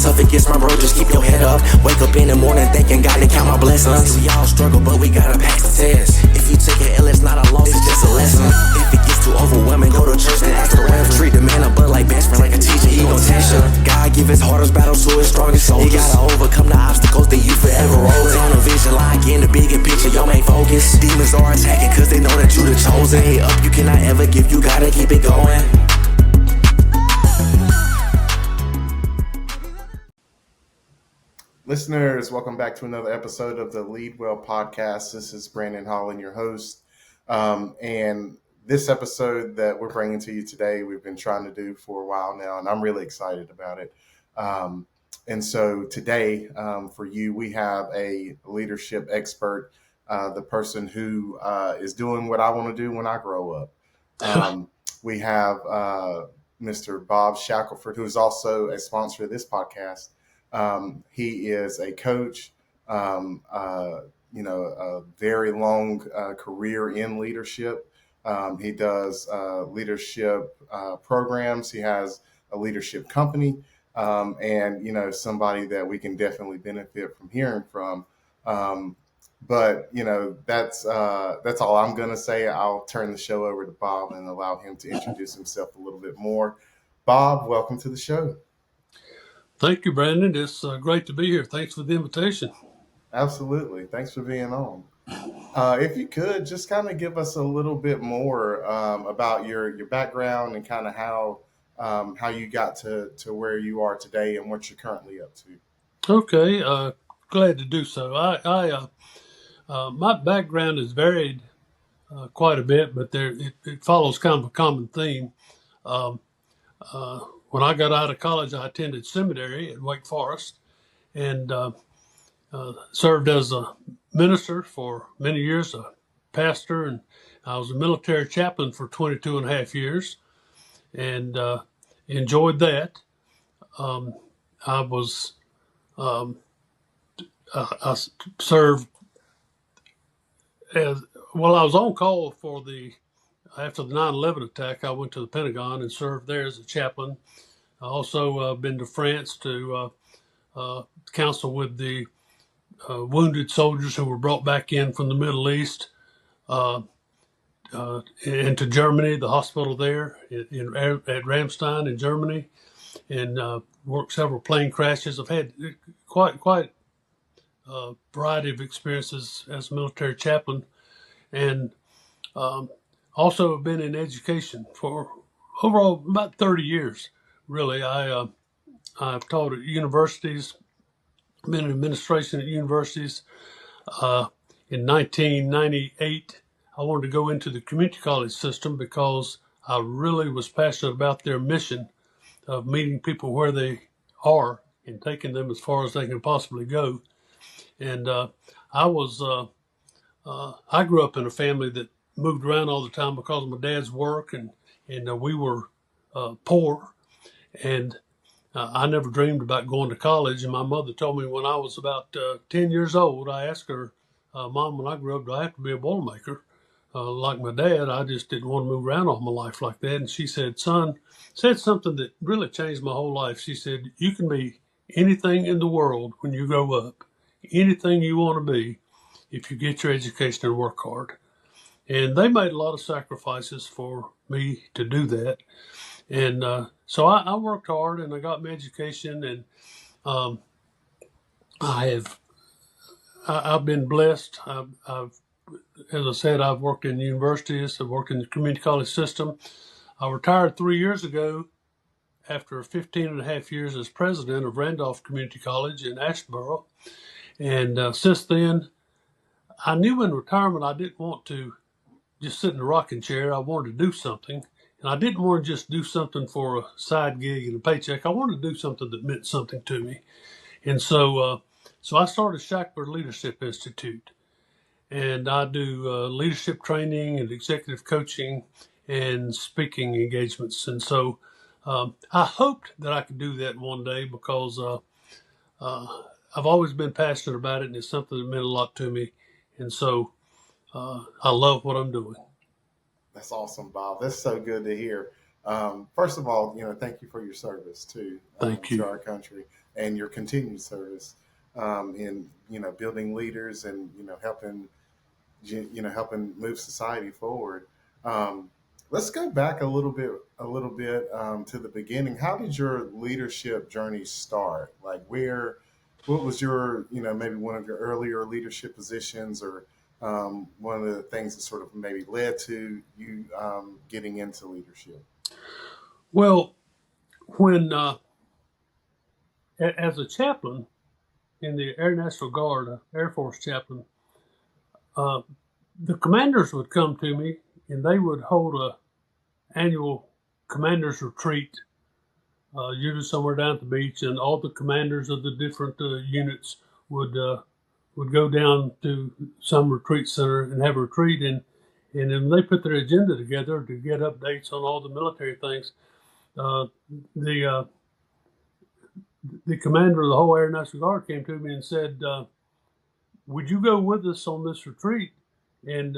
tough it gets, my bro, just keep your head up. Wake up in the morning thinking God to count my blessings. We all struggle, but we gotta pass the test. If you take an L, it's not a loss, it's just a lesson. If it gets too overwhelming, go to church and ask the reverend. Treat the man up, but like best friend, like a teacher, he gon' test ya. God give his hardest battles to his strongest soldiers. You gotta overcome the obstacles that you forever rolling. On a vision line, get in the bigger picture, your main focus. Demons are attacking cause they know that you the chosen. Hey up, you cannot ever give, you gotta keep it going. Listeners, welcome back to another episode of the Lead Well podcast. This is Brandon Holland, your host. And this episode that we're bringing to you today, we've been trying to do for a while now, and I'm really excited about it. And so today, for you, we have a leadership expert, the person who is doing what I want to do when I grow up. We have Mr. Bob Shackleford, who is also a sponsor of this podcast. He is a coach, a very long career in leadership. He does leadership programs. He has a leadership company, and, somebody that we can definitely benefit from hearing from. But that's all I'm going to say. I'll turn the show over to Bob and allow him to introduce himself a little bit more. Bob, welcome to the show. Thank you, Brandon. It's great to be here. Thanks for the invitation. Absolutely. Thanks for being on. If you could just kind of give us a little bit more about your background and kind of how you got to where you are today and what you're currently up to. Okay, glad to do so. My background is varied quite a bit, but it follows kind of a common theme. When I got out of college, I attended seminary at Wake Forest and served as a minister for many years, a pastor, and I was a military chaplain for 22 and a half years and enjoyed that. I was I served as well. I was on call after the 9/11 attack. I went to the Pentagon and served there as a chaplain. I also been to France to counsel with the wounded soldiers who were brought back in from the Middle East, into Germany, the hospital there at Ramstein in Germany, and worked several plane crashes. I've had quite a variety of experiences as a military chaplain, and also have been in education for overall about 30 years. Really, I've taught at universities, been in administration at universities. In 1998, I wanted to go into the community college system because I really was passionate about their mission of meeting people where they are and taking them as far as they can possibly go. And I grew up in a family that moved around all the time because of my dad's work, and we were poor, and I never dreamed about going to college. And my mother told me when I was about 10 years old, I asked her, Mom, when I grew up, do I have to be a Boilermaker? Like my dad, I just didn't want to move around all my life like that. And she said, son, said something that really changed my whole life. She said, you can be anything in the world when you grow up, anything you want to be, if you get your education and work hard. And they made a lot of sacrifices for me to do that. And so I worked hard and I got my education, and I've been blessed. As I said, I've worked in universities. I've worked in the community college system. I retired 3 years ago after 15 and a half years as president of Randolph Community College in Asheboro. And since then, I knew in retirement I didn't want to just sit in a rocking chair. I wanted to do something. And I didn't want to just do something for a side gig and a paycheck. I wanted to do something that meant something to me. And so I started Shackleford Leadership Institute. And I do leadership training and executive coaching and speaking engagements. And so I hoped that I could do that one day because I've always been passionate about it, and it's something that meant a lot to me. And so I love what I'm doing. That's awesome, Bob. That's so good to hear. First of all, thank you for your service too. Thank you. To our country. and your continued service in building leaders and helping move society forward. Let's go back a little bit to the beginning. How did your leadership journey start? Like, what was your, maybe one of your earlier leadership positions, or one of the things that sort of maybe led to you getting into leadership? Well, when as a chaplain in the Air National Guard, Air Force chaplain, uh, the commanders would come to me and they would hold a annual commanders retreat, usually somewhere down at the beach, and all the commanders of the different units would go down to some retreat center and have a retreat. And then they put their agenda together to get updates on all the military things. Uh, the uh, the commander of the whole Air National Guard came to me and said, "Would you go with us on this retreat and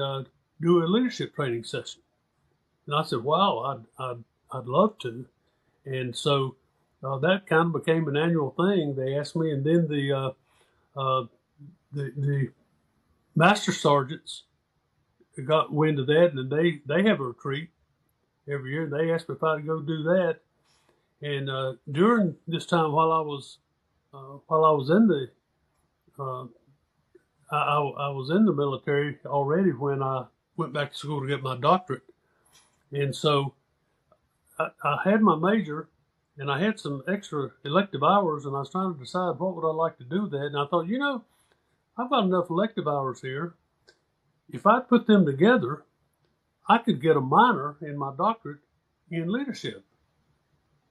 do a leadership training session?" And I said, "Wow, I'd love to." And so that kind of became an annual thing. They asked me, and then the master sergeants got wind of that, and they have a retreat every year. They asked me if I'd go do that. And during this time, while I was in the I was in the military already when I went back to school to get my doctorate, and so I had my major, and I had some extra elective hours, and I was trying to decide what would I like to do with that. And I thought, I've got enough elective hours here. If I put them together, I could get a minor in my doctorate in leadership.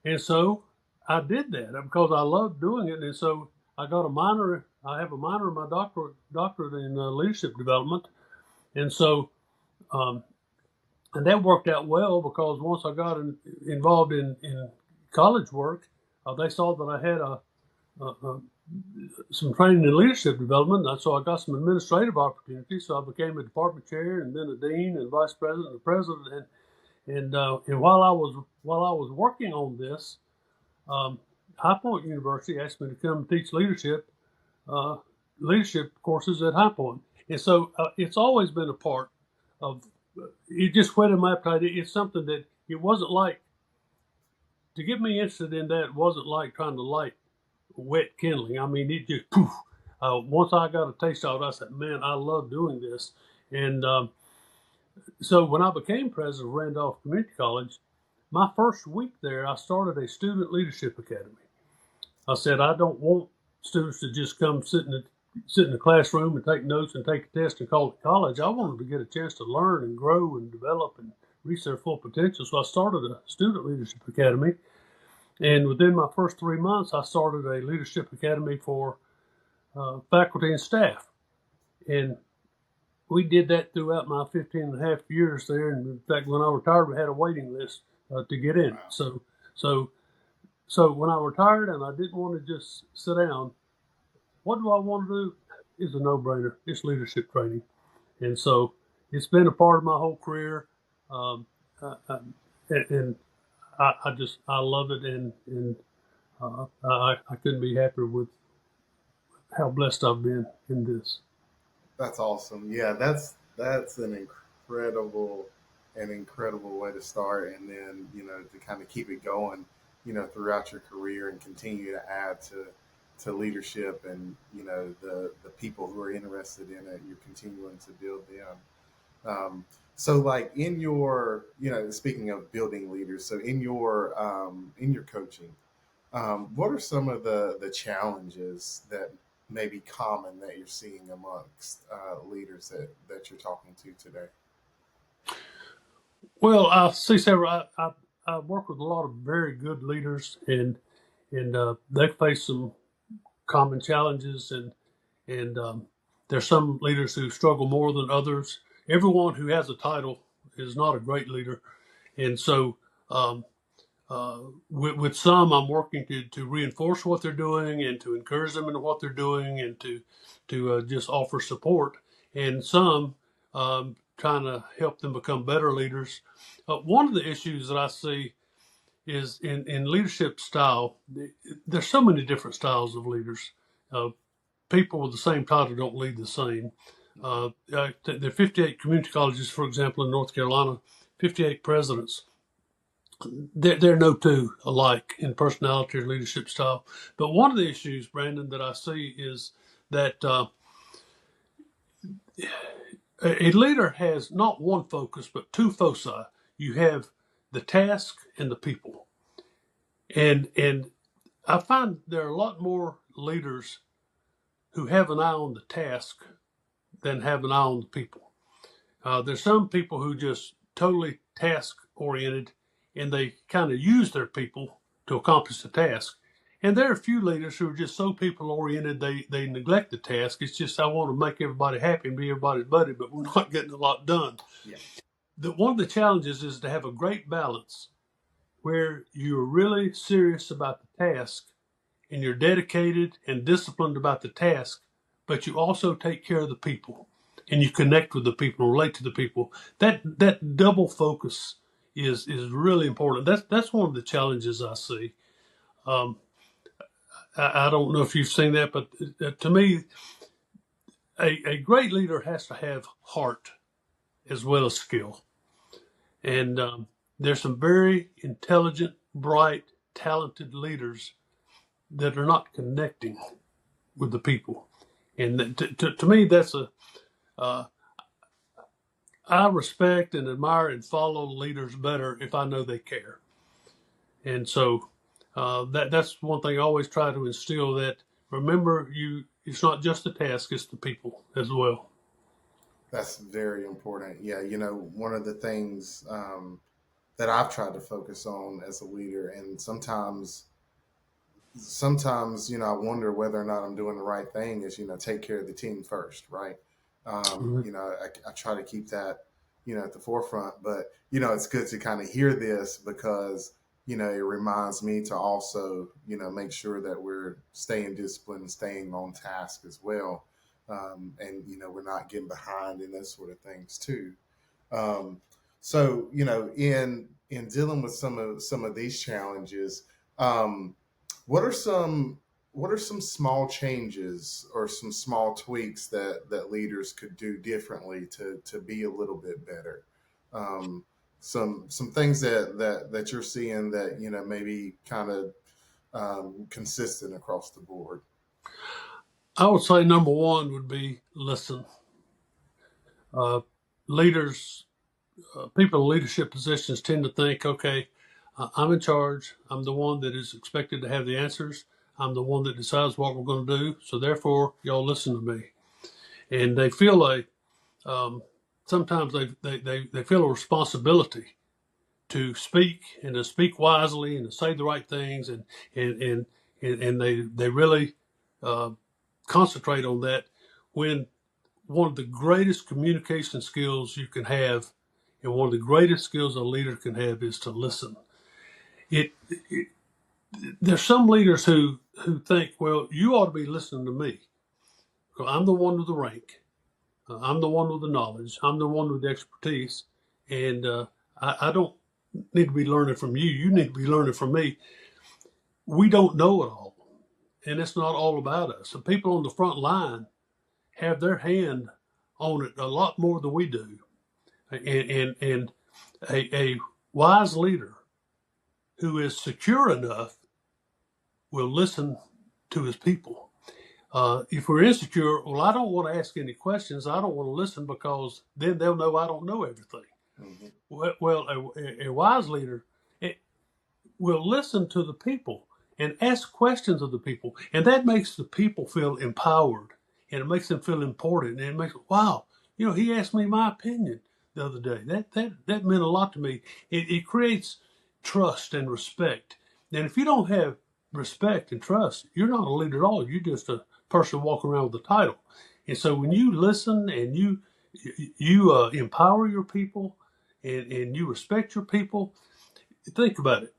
And so I did that because I loved doing it. And so I got a minor. I have a minor in my doctorate in leadership development. And so, and that worked out well because once I got involved in college work, they saw that I had some training in leadership development. And so I got some administrative opportunities. So I became a department chair, and then a dean, and vice president, and president. And while I was working on this, High Point University asked me to come teach leadership courses at High Point. And so it's always been a part of. It just whetted my appetite. It's something that it wasn't like to get me interested in that. It wasn't like trying to light wet kindling. I mean, it just poof. Once I got a taste of it, I said, "Man, I love doing this." And so when I became president of Randolph Community College, my first week there, I started a student leadership academy. I said, I don't want students to just come sit in the classroom and take notes and take a test and call it college. I want them to get a chance to learn and grow and develop and reach their full potential. So I started a student leadership academy. And within my first 3 months, I started a leadership academy for faculty and staff. And we did that throughout my 15 and a half years there. And in fact, when I retired, we had a waiting list to get in. Wow. So when I retired and I didn't want to just sit down, what do I want to do? It's a no-brainer. It's leadership training. And so it's been a part of my whole career. And I love it. And I couldn't be happier with how blessed I've been in this. That's awesome. Yeah, that's an incredible way to start, and then to kind of keep it going, throughout your career and continue to add to leadership, and the people who are interested in it, you're continuing to build them. So like in your, speaking of building leaders, so in your coaching, what are some of the challenges that may be common that you're seeing amongst leaders that you're talking to today? Well, I see several. I work with a lot of very good leaders, and they face some common challenges, and there's some leaders who struggle more than others. Everyone who has a title is not a great leader, and so with some, I'm working to reinforce what they're doing and to encourage them in what they're doing and to just offer support. And some trying to help them become better leaders. One of the issues that I see is in leadership style. There's so many different styles of leaders. People with the same title don't lead the same. There are 58 community colleges, for example, in North Carolina, 58 presidents. They're no two alike in personality or leadership style. But one of the issues, Brandon, that I see is that a leader has not one focus, but two foci. You have the task and the people. And I find there are a lot more leaders who have an eye on the task than have an eye on the people. There's some people who just totally task oriented and they kind of use their people to accomplish the task. And there are a few leaders who are just so people oriented they neglect the task. It's just, I want to make everybody happy and be everybody's buddy, but we're not getting a lot done. Yeah. One of the challenges is to have a great balance where you're really serious about the task and you're dedicated and disciplined about the task, but you also take care of the people and you connect with the people and relate to the people. That double focus is really important. That's one of the challenges I see. I don't know if you've seen that, but to me, a great leader has to have heart as well as skill. And there's some very intelligent, bright, talented leaders that are not connecting with the people. And to me, that's I respect and admire and follow leaders better if I know they care. And so that's one thing I always try to instill, that remember, it's not just the task, it's the people as well. That's very important. Yeah, one of the things that I've tried to focus on as a leader, and sometimes, I wonder whether or not I'm doing the right thing, is, take care of the team first, right? I try to keep that, at the forefront, but, it's good to kind of hear this because, it reminds me to also, make sure that we're staying disciplined and staying on task as well. And, we're not getting behind in those sort of things too. So, in dealing with some of these challenges, what are some small changes or some small tweaks that leaders could do differently to be a little bit better? Some things that you're seeing that, maybe kind of consistent across the board. I would say number one would be listen. Leaders, people in leadership positions tend to think, okay, I'm in charge. I'm the one that is expected to have the answers. I'm the one that decides what we're going to do. So therefore, y'all listen to me. And they feel like sometimes they feel a responsibility to speak and to speak wisely and to say the right things, and they really concentrate on that, when one of the greatest communication skills you can have and one of the greatest skills a leader can have is to listen. There's some leaders who think, well, you ought to be listening to me. I'm the one with the rank. I'm the one with the knowledge. I'm the one with the expertise. And I don't need to be learning from you. You need to be learning from me. We don't know it all. And it's not all about us. The people on the front line have their hand on it a lot more than we do. And a wise leader who is secure enough will listen to his people. If we're insecure, well, I don't want to ask any questions. I don't want to listen because then they'll know I don't know everything. Mm-hmm. Well, a wise leader will listen to the people and ask questions of the people. And that makes the people feel empowered, and it makes them feel important. And it makes, wow, he asked me my opinion the other day. That meant a lot to me. It creates trust and respect. And if you don't have respect and trust, you're not a leader at all. You're just a person walking around with a title. And so when you listen and you empower your people and you respect your people, think about it.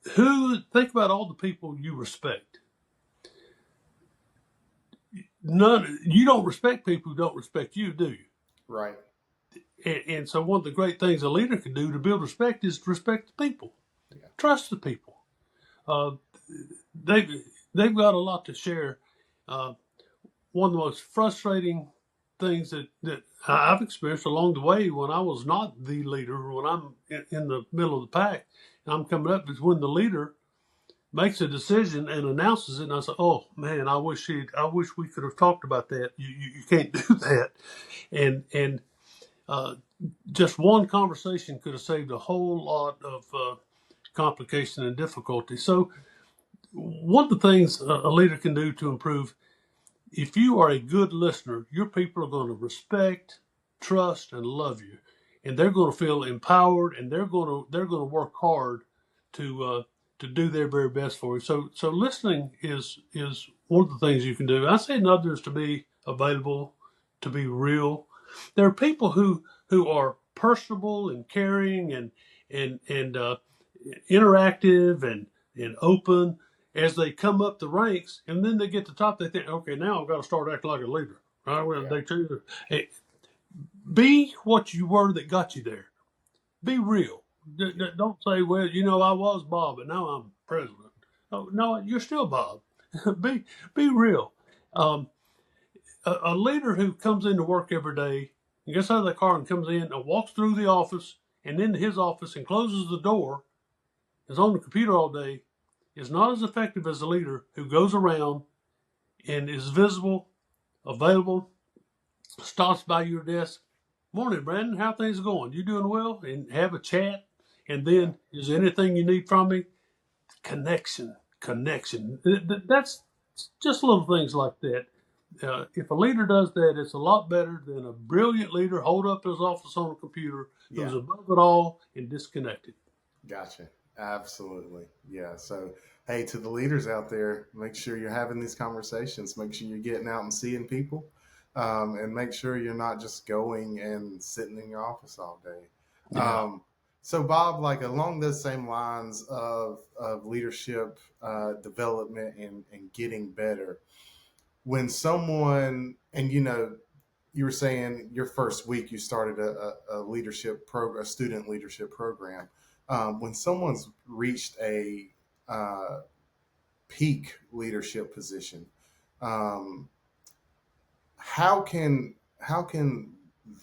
Think about all the people you respect. You don't respect people who don't respect you, do you? Right. And so one of the great things a leader can do to build respect is to respect the people. Yeah. trust the people. Uh, they they've got a lot to share. One of the most frustrating things that I've experienced along the way when I was not the leader, when I'm in the middle of the pack and I'm coming up, is when the leader makes a decision and announces it, and I say, "Oh man, I wish we could have talked about that. You can't do that." And just one conversation could have saved a whole lot of complication and difficulty. So, one of the things a leader can do to improve, if you are a good listener, your people are going to respect, trust, and love you, and they're going to feel empowered, and they're going to work hard to do their very best for you. So listening is one of the things you can do. I say another is to be available, to be real. There are people who are personable and caring and interactive and open as they come up the ranks, and then they get to the top. They think, okay, now I've got to start acting like a leader. Right? Well, they choose. Hey, be what you were that got you there. Be real. Don't say, well, I was Bob, but now I'm president. No, you're still Bob. Be real. A leader who comes into work every day and gets out of the car and comes in and walks through the office and into his office and closes the door, is on the computer all day, is not as effective as a leader who goes around and is visible, available, stops by your desk. Morning, Brandon. How things going? You doing well? And have a chat. And then, is there anything you need from me? Connection. That's just little things like that. If a leader does that, it's a lot better than a brilliant leader hold up his office on a computer who's above it all and disconnected. Gotcha. Absolutely. Yeah. So, hey, to the leaders out there, make sure you're having these conversations. Make sure you're getting out and seeing people, and make sure you're not just going and sitting in your office all day. Yeah. So, Bob, like along those same lines of leadership development and getting better, when someone, and you were saying your first week you started a leadership program, a student leadership program. When someone's reached a peak leadership position, how can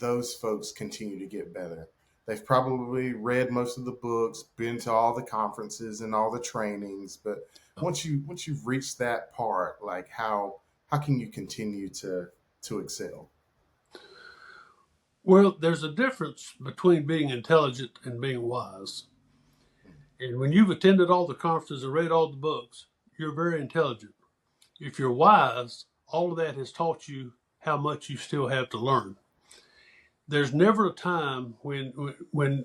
those folks continue to get better? They've probably read most of the books, been to all the conferences and all the trainings, but once you've reached that part, like how can you continue to excel? Well, there's a difference between being intelligent and being wise. And when you've attended all the conferences and read all the books, you're very intelligent. If you're wise, all of that has taught you how much you still have to learn. There's never a time when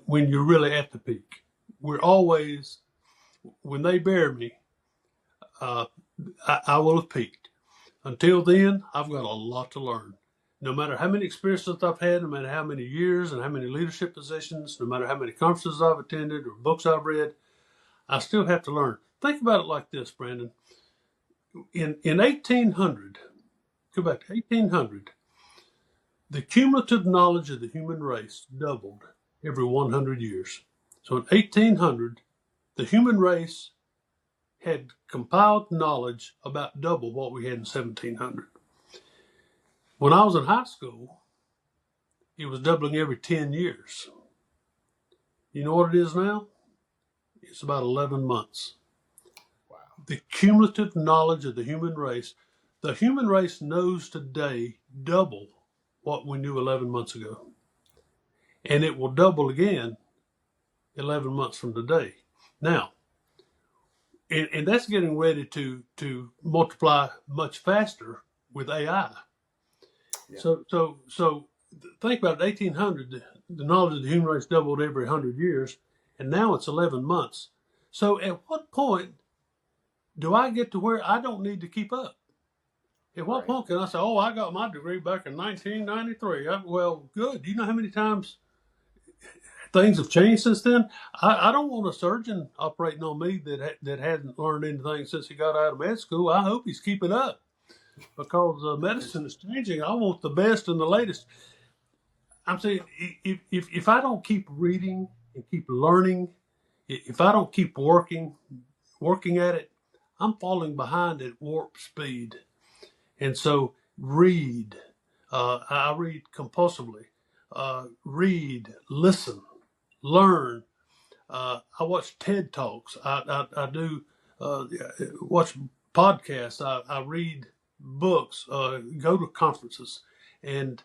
you're really at the peak. We're always, when they bury me, I will have peaked. Until then, I've got a lot to learn. No matter how many experiences I've had, no matter how many years and how many leadership positions, no matter how many conferences I've attended or books I've read, I still have to learn. Think about it like this, Brandon. In 1800, go back to 1800, the cumulative knowledge of the human race doubled every 100 years. So in 1800, the human race had compiled knowledge about double what we had in 1700. When I was in high school, it was doubling every 10 years. You know what it is now? It's about 11 months. Wow. The cumulative knowledge of the human race knows today double what we knew 11 months ago. And it will double again 11 months from today. Now, and that's getting ready to multiply much faster with AI. Yeah. So think about it, 1800, the knowledge of the human race doubled every 100 years, and now it's 11 months. So at what point do I get to where I don't need to keep up? At what point can I say, oh, I got my degree back in 1993? Well, good. Do you know how many times things have changed since then? I don't want a surgeon operating on me that hasn't learned anything since he got out of med school. I hope he's keeping up, because medicine is changing. I want the best and the latest. I'm saying if I don't keep reading and keep learning, If I don't keep working at it, I'm falling behind at warp speed. And so read. I read compulsively. Read, listen, learn. I watch TED Talks. I do watch podcasts. I read books, go to conferences. And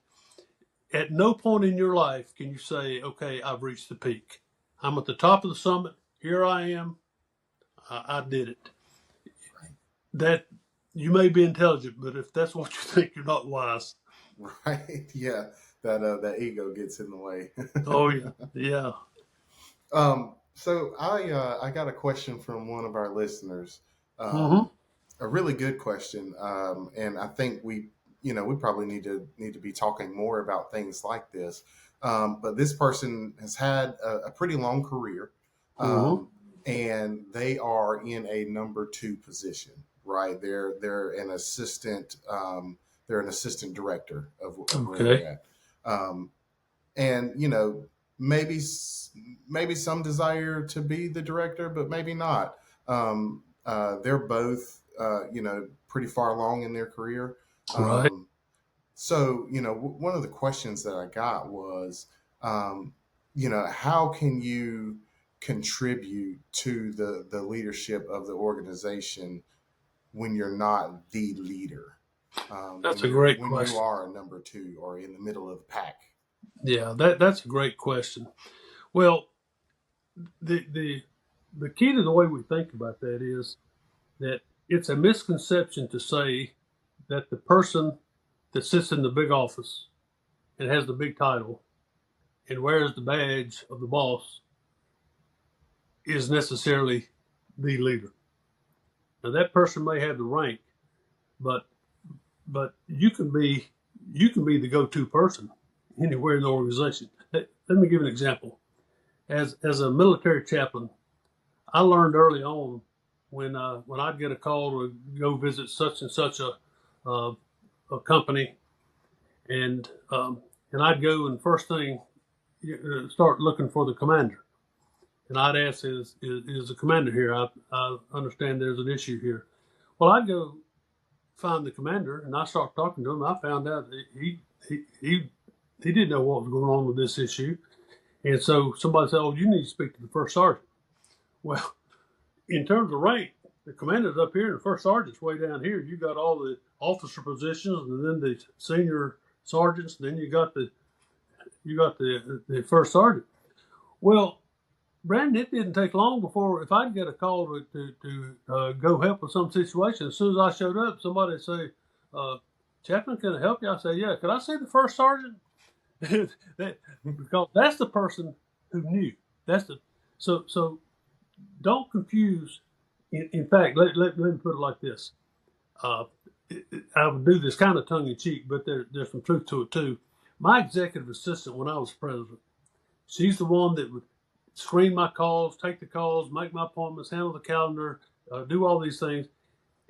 at no point in your life can you say, okay, I've reached the peak. I'm at the top of the summit. Here I am. I did it. That you may be intelligent, but if that's what you think, you're not wise. Right. Yeah. That ego gets in the way. Oh yeah. Yeah. So I got a question from one of our listeners. Mm-hmm. A really good question. And I think we probably need to be talking more about things like this. But this person has had a pretty long career. Mm-hmm. And they are in a number 2 position, right? They're an assistant. They're an assistant director of where Okay. they're at. And maybe some desire to be the director, but maybe not. They're both pretty far along in their career. Right. So one of the questions that I got was, how can you contribute to the leadership of the organization when you're not the leader? That's a great when question. you are a number 2 or in the middle of the pack. Yeah, that's a great question. Well, the key to the way we think about that is that it's a misconception to say that the person that sits in the big office and has the big title and wears the badge of the boss is necessarily the leader. Now that person may have the rank, but you can be the go-to person anywhere in the organization. Let me give an example. As a military chaplain, I learned early on when I'd get a call to go visit such and such a company, and I'd go and first thing start looking for the commander, and I'd ask, is the commander here? I understand there's an issue here. Well, I'd go find the commander, and I start talking to him. I found out that he didn't know what was going on with this issue, and so somebody said, "Oh, you need to speak to the first sergeant." Well, in terms of rank, the commander's up here and the first sergeant's way down here. You got all the officer positions and then the senior sergeants, and then you got the first sergeant. Well, Brandon, it didn't take long before if I'd get a call to go help with some situation, as soon as I showed up, somebody would say, Chaplain, can I help you? I say, yeah. Could I see the first sergeant? Because that's the person who knew. So don't confuse. In fact, let me put it like this. I would do this kind of tongue in cheek, but there's some truth to it too. My executive assistant, when I was president, she's the one that would screen my calls, take the calls, make my appointments, handle the calendar, do all these things.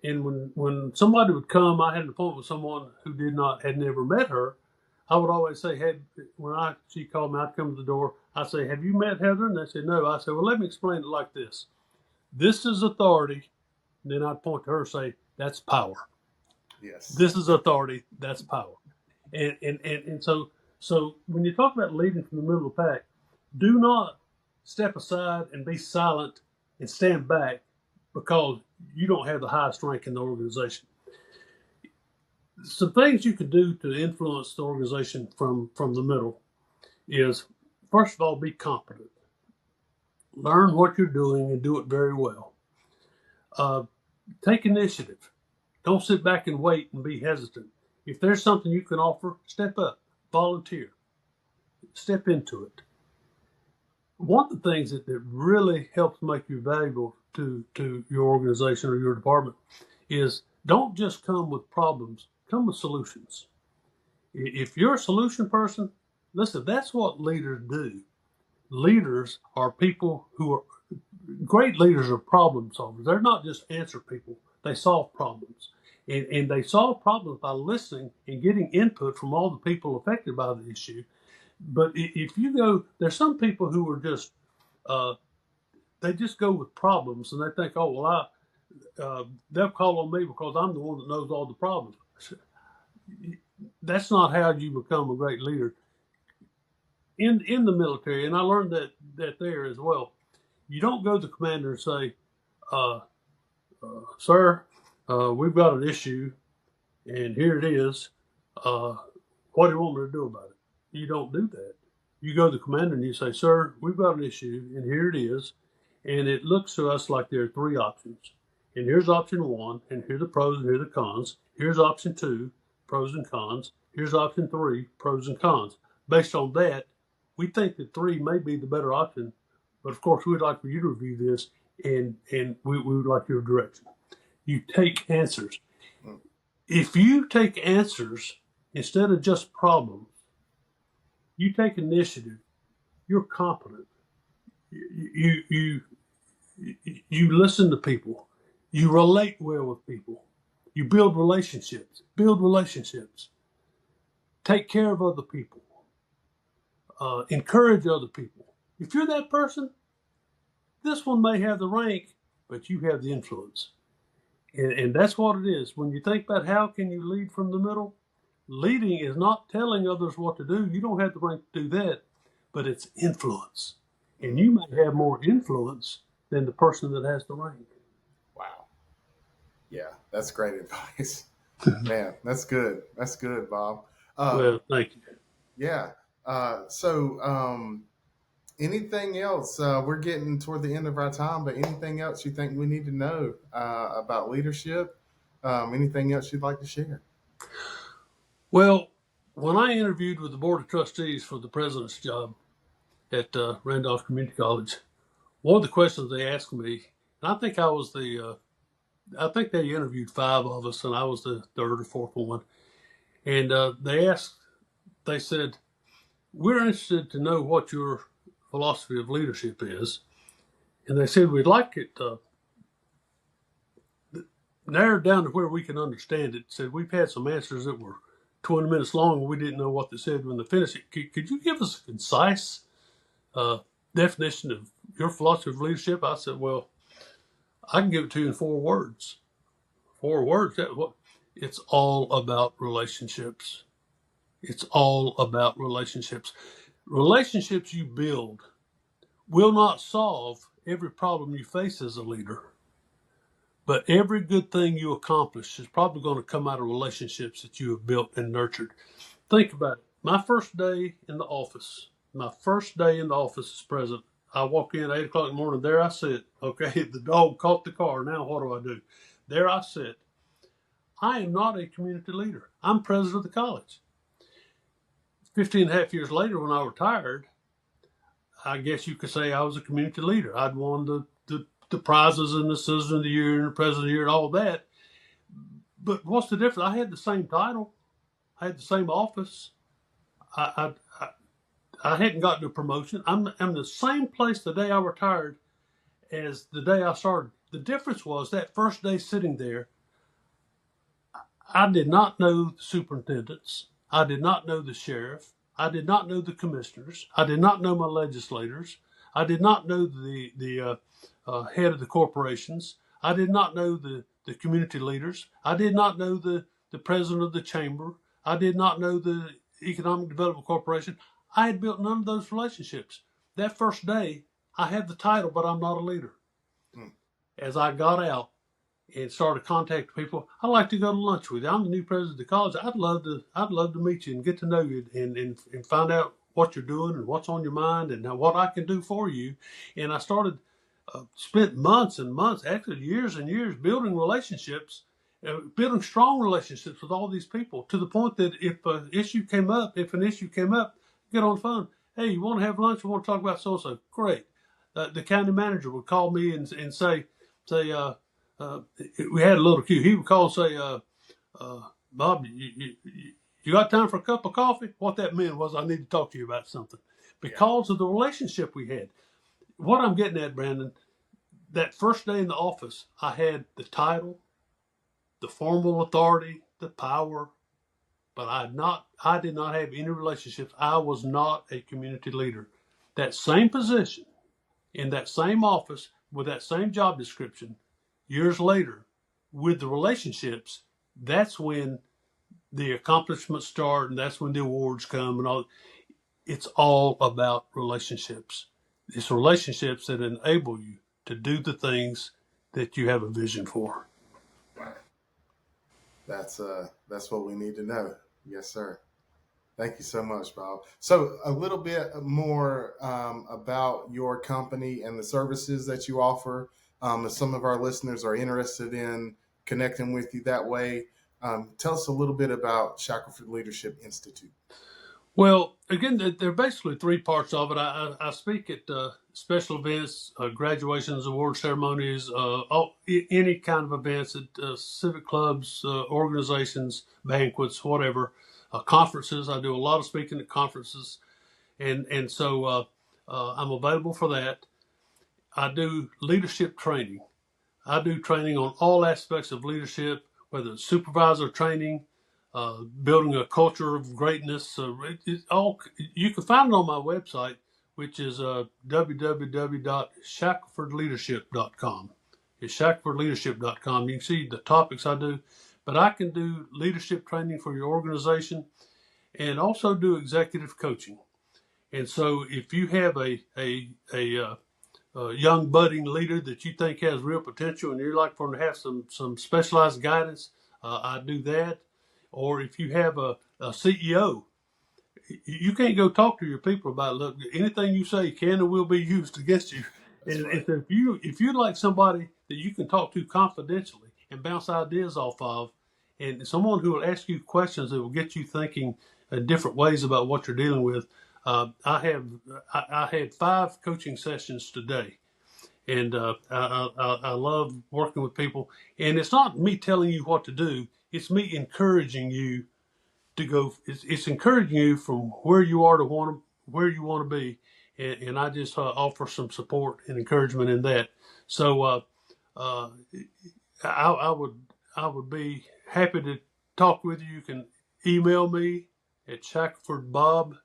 And when somebody would come, I had an appointment with someone who had never met her. I would always say, when she called me, I'd come to the door. I'd say, have you met Heather? And they said, no. I said, well, let me explain it like this. This is authority. And then I'd point to her and say, that's power. Yes. This is authority. That's power. And so when you talk about leading from the middle of the pack, do not step aside and be silent and stand back because you don't have the highest rank in the organization. Some things you could do to influence the organization from the middle is, first of all, be competent. Learn what you're doing and do it very well. Take initiative. Don't sit back and wait and be hesitant. If there's something you can offer, step up, volunteer, step into it. One of the things that really helps make you valuable to your organization or your department is don't just come with problems, come with solutions. If you're a solution person, listen, that's what leaders do. Leaders are people great leaders are problem solvers. They're not just answer people, they solve problems. And they solve problems by listening and getting input from all the people affected by the issue. But if you go, there's some people who are just they just go with problems, and they think, oh, well, they'll call on me because I'm the one that knows all the problems. That's not how you become a great leader. In the military, and I learned that there as well, you don't go to the commander and say, uh, sir, we've got an issue, and here it is. What do you want me to do about it? You don't do that. You go to the commander and you say, sir, we've got an issue, and here it is. And it looks to us like there are three options. And here's option one, and here are the pros and here are the cons. Here's option two, pros and cons. Here's option three, pros and cons. Based on that, we think that three may be the better option, but of course we'd like for you to review this, and we would like your direction. You take answers. If you take answers instead of just problems, you take initiative, you're competent. You listen to people. You relate well with people. You build relationships. Take care of other people. Encourage other people. If you're that person, this one may have the rank, but you have the influence. And that's what it is. When you think about how can you lead from the middle, leading is not telling others what to do. You don't have the rank to do that, but it's influence. And you may have more influence than the person that has the rank. Wow. Yeah, that's great advice. Man, that's good. That's good, Bob. Well, thank you. Yeah. Anything else? We're getting toward the end of our time, but anything else you think we need to know about leadership? Anything else you'd like to share? Well, when I interviewed with the Board of Trustees for the president's job at Randolph Community College, one of the questions they asked me, and I think they interviewed 5 of us, and I was the third or fourth one. And they said, we're interested to know what your philosophy of leadership is. And they said, we'd like it narrowed down to where we can understand it. Said, we've had some answers that were 20 minutes long, and we didn't know what they said when they finished it. Could you give us a concise definition of your philosophy of leadership? I said, well, I can give it to you in 4 words. 4 words. It's all about relationships. It's all about relationships. Relationships you build will not solve every problem you face as a leader, but every good thing you accomplish is probably going to come out of relationships that you have built and nurtured. Think about it. My first day in the office as president, I walk in at 8 o'clock in the morning. There I sit. Okay, the dog caught the car. Now what do I do? There I sit. I am not a community leader. I'm president of the college. 15 and a half years later, when I retired, I guess you could say I was a community leader. I'd won the prizes and the Citizen of the Year and the President of the Year and all that. But what's the difference? I had the same title. I had the same office. I hadn't gotten a promotion. I'm in the same place the day I retired as the day I started. The difference was that first day sitting there, I did not know the superintendents. I did not know the sheriff. I did not know the commissioners. I did not know my legislators. I did not know the head of the corporations. I did not know the community leaders. I did not know the president of the chamber. I did not know the Economic Development Corporation. I had built none of those relationships. That first day, I had the title, but I'm not a leader. As I got out and started contacting people, I'd like to go to lunch with you. I'm the new president of the college. I'd love to meet you and get to know you and find out what you're doing and what's on your mind and what I can do for you. And I spent months and months, actually years and years, building relationships, building strong relationships with all these people, to the point that if an issue came up, get on the phone. Hey, you want to have lunch? You want to talk about so-and-so? Great. The county manager would call me and say, we had a little queue. He would call and say, Bob, you got time for a cup of coffee? What that meant was I need to talk to you about something because of the relationship we had. What I'm getting at, Brandon, that first day in the office, I had the title, the formal authority, the power, but I did not have any relationships. I was not a community leader. That same position in that same office with that same job description years later with the relationships, that's when the accomplishments start and that's when the awards come and all. It's all about relationships. It's relationships that enable you to do the things that you have a vision for. Right. That's what we need to know. Yes, sir. Thank you so much, Bob. So a little bit more about your company and the services that you offer. If some of our listeners are interested in connecting with you that way, tell us a little bit about Shackleford Leadership Institute. Well, again, there are basically three parts of it. I speak at special events, graduations, award ceremonies, any kind of events at civic clubs, organizations, banquets, whatever, conferences. I do a lot of speaking at conferences, and so I'm available for that. I do leadership training. I do training on all aspects of leadership, whether it's supervisor training, building a culture of greatness. All you can find it on my website, which is www.shacklefordleadership.com. It's shacklefordleadership.com. You can see the topics I do, but I can do leadership training for your organization and also do executive coaching. And so, if you have a young budding leader that you think has real potential and you're like for them to have some specialized guidance, I do that. Or if you have a CEO, you can't go talk to your people about, look, anything you say can and will be used against you. That's And right. if you'd like somebody that you can talk to confidentially and bounce ideas off of, and someone who will ask you questions that will get you thinking in different ways about what you're dealing with, I had 5 coaching sessions today, and I love working with people. And it's not me telling you what to do; it's me encouraging you to go. It's encouraging you from where you are to where you want to be, and I just offer some support and encouragement in that. So uh, I would be happy to talk with you. You can email me at shacklefordbob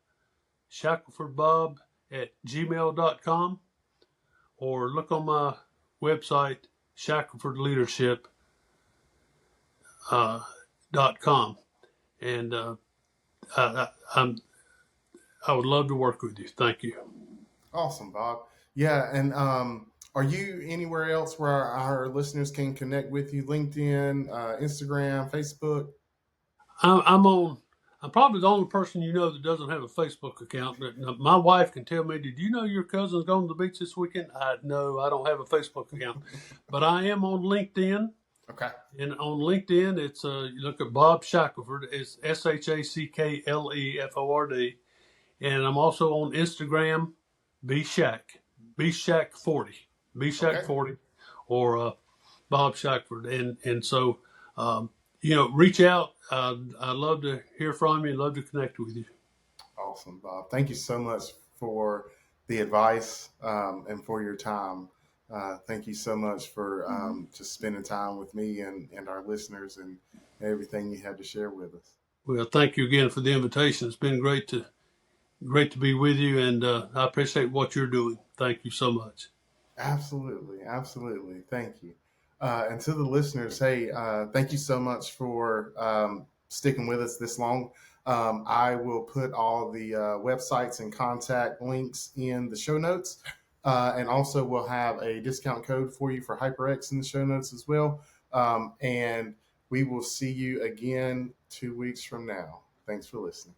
at gmail.com, or look on my website, shacklefordleadership.com. And I would love to work with you. Thank you. Awesome, Bob. Yeah, and are you anywhere else where our listeners can connect with you? LinkedIn, Instagram, Facebook? I'm on. I'm probably the only person you know that doesn't have a Facebook account. My wife can tell me, "Did you know your cousin's going to the beach this weekend?" No, I don't have a Facebook account, but I am on LinkedIn. Okay. And on LinkedIn, it's you look at Bob Shackleford. It's Shackleford, and I'm also on Instagram, bshack40, Okay. bshack40, or Bob Shackleford, and so reach out. I'd love to hear from you. Love to connect with you. Awesome, Bob. Thank you so much for the advice and for your time. Thank you so much for just spending time with me and our listeners and everything you had to share with us. Well, thank you again for the invitation. It's been great to be with you, and I appreciate what you're doing. Thank you so much. Absolutely. Absolutely. Thank you. And to the listeners, hey, thank you so much for sticking with us this long. I will put all the websites and contact links in the show notes. And also, we'll have a discount code for you for HyperX in the show notes as well. And we will see you again 2 weeks from now. Thanks for listening.